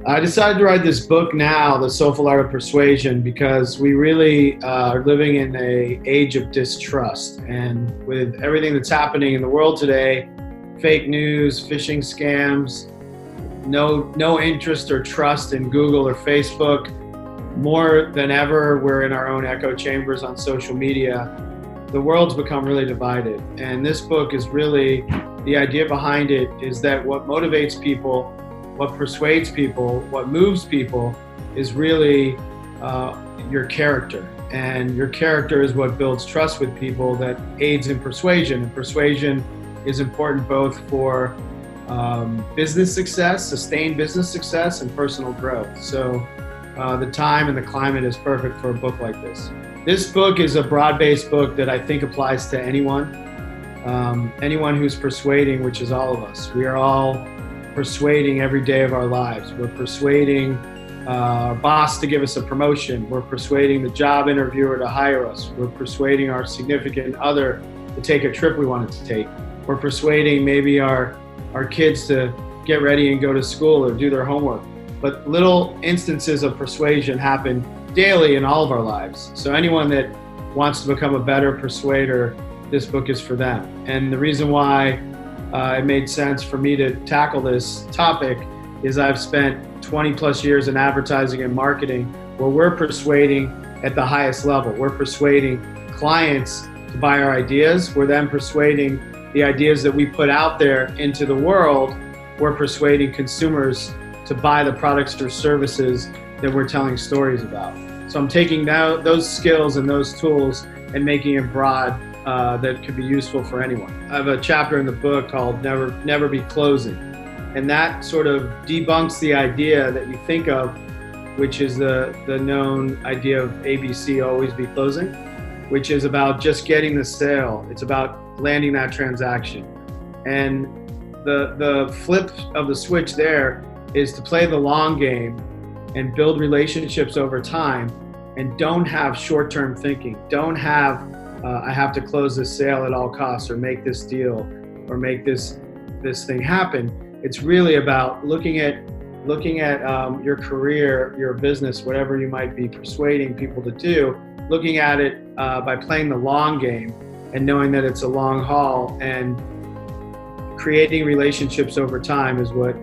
I decided to write this book now, The Soulful Art of Persuasion, because we really are living in an age of distrust. And with everything that's happening in the world today, fake news, phishing scams, no interest or trust in Google or Facebook. More than ever, we're in our own echo chambers on social media. The world's become really divided. And this book is really, the idea behind it is that what motivates people, what persuades people, what moves people is really your character. And your character is what builds trust with people that aids in persuasion. And persuasion is important both for business success, sustained business success, and personal growth. So the time and the climate is perfect for a book like this. This book is a broad-based book that I think applies to anyone who's persuading, which is all of us. We are all persuading every day of our lives. We're persuading our boss to give us a promotion. We're persuading the job interviewer to hire us. We're persuading our significant other to take a trip we wanted to take. We're persuading maybe our kids to get ready and go to school or do their homework. But little instances of persuasion happen daily in all of our lives. So anyone that wants to become a better persuader, this book is for them. And the reason why it made sense for me to tackle this topic is I've spent 20 plus years in advertising and marketing where we're persuading at the highest level. We're persuading clients to buy our ideas. We're then persuading the ideas that we put out there into the world. We're persuading consumers to buy the products or services that we're telling stories about. So I'm taking now those skills and those tools and making it broad that could be useful for anyone. I have a chapter in the book called Never Be Closing. And that sort of debunks the idea that you think of, which is the known idea of ABC, always be closing, which is about just getting the sale. It's about landing that transaction. And the flip of the switch there is to play the long game and build relationships over time, and don't have short-term thinking. Don't have I have to close this sale at all costs, or make this deal, or make this thing happen. It's really about looking at your career, your business, whatever you might be persuading people to do, looking at it by playing the long game and knowing that it's a long haul, and creating relationships over time is what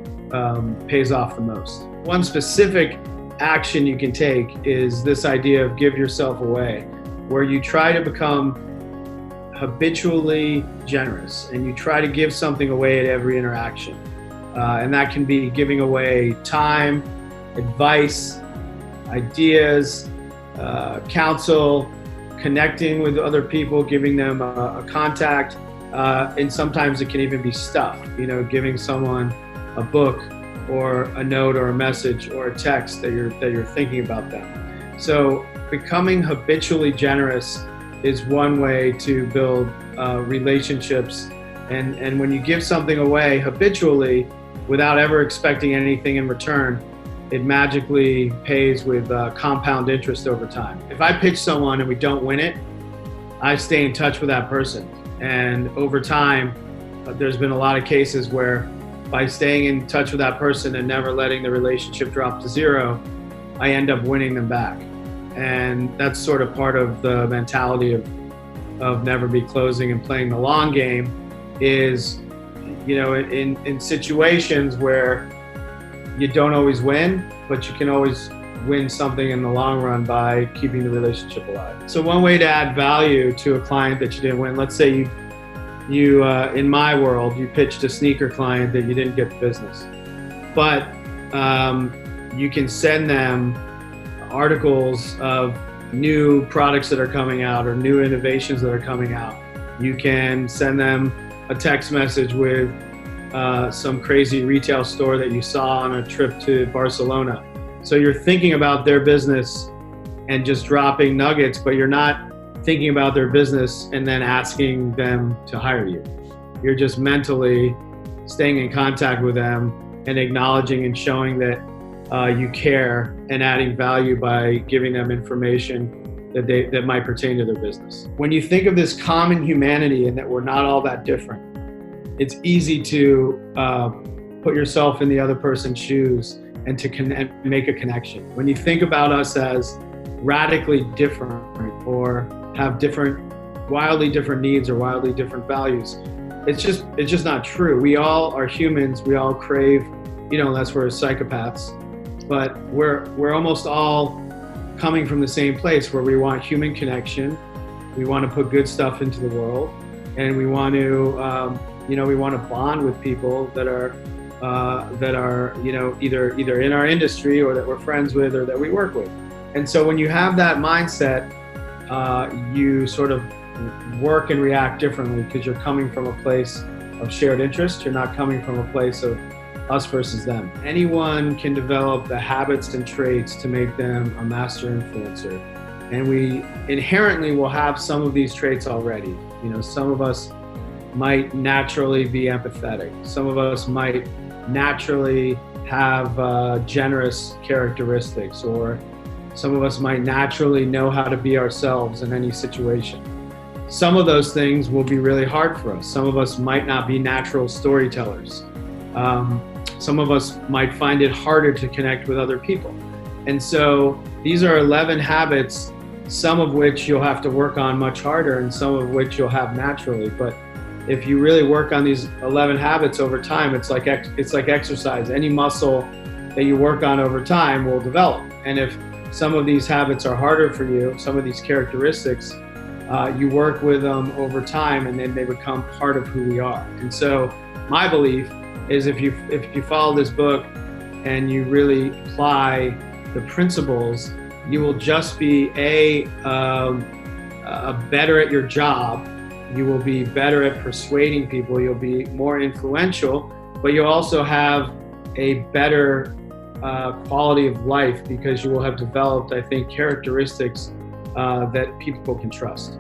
pays off the most. One specific action you can take is this idea of give yourself away, where you try to become habitually generous and you try to give something away at every interaction. And that can be giving away time, advice, ideas, counsel, connecting with other people, giving them a contact, and sometimes it can even be stuff, giving someone a book or a note or a message or a text that you're thinking about them. So becoming habitually generous is one way to build relationships. And when you give something away habitually without ever expecting anything in return, it magically pays with compound interest over time. If I pitch someone and we don't win it, I stay in touch with that person. And over time, there's been a lot of cases where by staying in touch with that person and never letting the relationship drop to zero, I end up winning them back. And that's sort of part of the mentality of never be closing and playing the long game is, in situations where you don't always win, but you can always win something in the long run by keeping the relationship alive. So one way to add value to a client that you didn't win, let's say you in my world, you pitched a sneaker client that you didn't get the business, but you can send them articles of new products that are coming out or new innovations that are coming out. You can send them a text message with some crazy retail store that you saw on a trip to Barcelona. So you're thinking about their business and just dropping nuggets, but you're not thinking about their business and then asking them to hire you. You're just mentally staying in contact with them and acknowledging and showing that you care and adding value by giving them information that might pertain to their business. When you think of this common humanity and that we're not all that different, it's easy to put yourself in the other person's shoes and to and make a connection. When you think about us as radically different or have wildly different needs or wildly different values, it's just not true. We all are humans. We all crave, unless we're psychopaths, but we're almost all coming from the same place where we want human connection. We want to put good stuff into the world, and we want to, we want to bond with people that are, either in our industry or that we're friends with or that we work with. And so when you have that mindset, you sort of work and react differently because you're coming from a place of shared interest. You're not coming from a place of us versus them. Anyone can develop the habits and traits to make them a master influencer. And we inherently will have some of these traits already. Some of us might naturally be empathetic. Some of us might naturally have generous characteristics, or some of us might naturally know how to be ourselves in any situation. Some of those things will be really hard for us. Some of us might not be natural storytellers. Some of us might find it harder to connect with other people. And so these are 11 habits, some of which you'll have to work on much harder and some of which you'll have naturally. But if you really work on these 11 habits over time, it's like exercise. Any muscle that you work on over time will develop. And if some of these habits are harder for you, some of these characteristics, you work with them over time and then they become part of who we are. And so my belief is if you follow this book and you really apply the principles, you will just be better at your job. You will be better at persuading people. You'll be more influential, but you'll also have a better quality of life because you will have developed, I think, characteristics that people can trust.